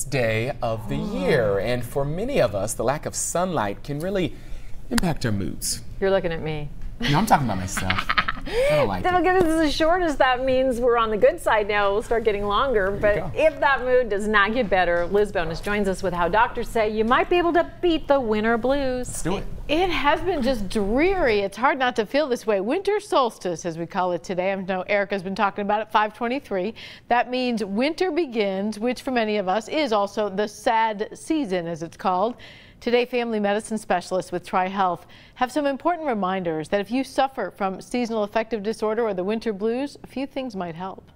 Day of the year, and for many of us the lack of sunlight can really impact our moods. You're looking at me. No, I'm talking about myself. I don't like That'll it. get us as short as that means we're on the good side now. We'll start getting longer. But if that mood does not get better, Liz Bonus joins us with how doctors say you might be able to beat the winter blues. Let's do it. It has been just dreary. It's hard not to feel this way. Winter solstice, as we call it today. I know Erica's been talking about it, 5/23. That means winter begins, which for many of us is also the sad season, as it's called. Today, family medicine specialists with Tri-Health have some important reminders that if you suffer from seasonal affective disorder or the winter blues, a few things might help.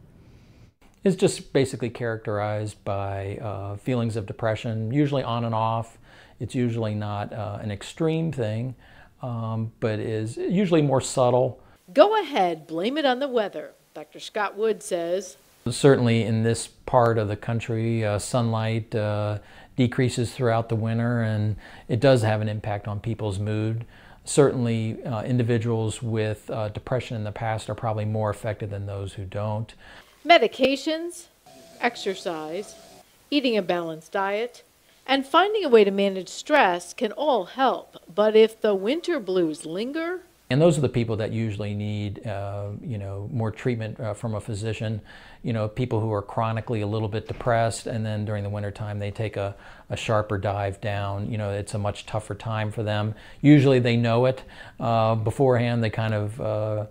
It's just basically characterized by feelings of depression, usually on and off. It's usually not an extreme thing, but is usually more subtle. Go ahead, blame it on the weather. Dr. Scott Wood says. Certainly in this part of the country, sunlight decreases throughout the winter, and it does have an impact on people's mood. Certainly individuals with depression in the past are probably more affected than those who don't. Medications, exercise, eating a balanced diet, and finding a way to manage stress can all help. But if the winter blues linger, and those are the people that usually need, more treatment from a physician. People who are chronically a little bit depressed, and then during the wintertime they take a sharper dive down. It's a much tougher time for them. Usually they know it beforehand. They kind of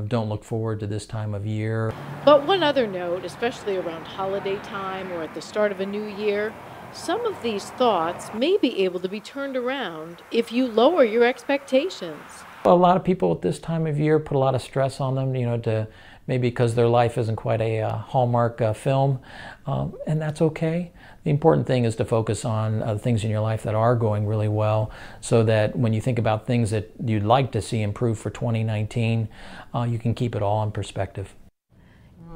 don't look forward to this time of year. But one other note, especially around holiday time or at the start of a new year, some of these thoughts may be able to be turned around if you lower your expectations. A lot of people at this time of year put a lot of stress on them, maybe because their life isn't quite a Hallmark film, and that's okay. The important thing is to focus on things in your life that are going really well, so that when you think about things that you'd like to see improve for 2019, you can keep it all in perspective.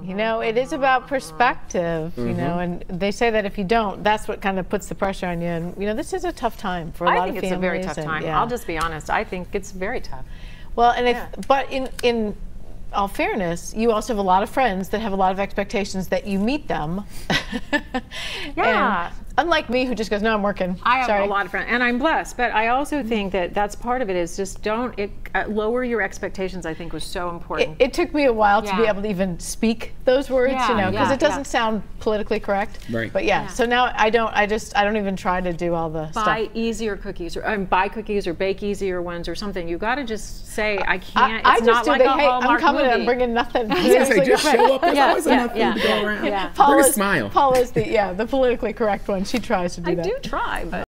It is about perspective, and they say that if you don't, that's what kind of puts the pressure on you. And, this is a tough time for a lot of families. I think it's a very tough time. Yeah. I'll just be honest. I think it's very tough. Well, and but in all fairness, you also have a lot of friends that have a lot of expectations that you meet them. Yeah. And unlike me, who just goes, no, I'm working. I have a lot of friends, and I'm blessed, but I also think that that's part of it is just lower your expectations, I think was so important. It took me a while to be able to even speak those words, because it doesn't sound politically correct. Right. But so now I don't even try to do all the stuff. Buy easier cookies, or buy cookies or bake easier ones or something. You got to just say, I can't, I it's just not do like the, a hey, Hallmark I'm coming movie. and I'm bringing nothing. I was going to say, just show up. There's always enough food to go around. Bring a smile. Paula's the politically correct one. She tries to do that. I do try, but.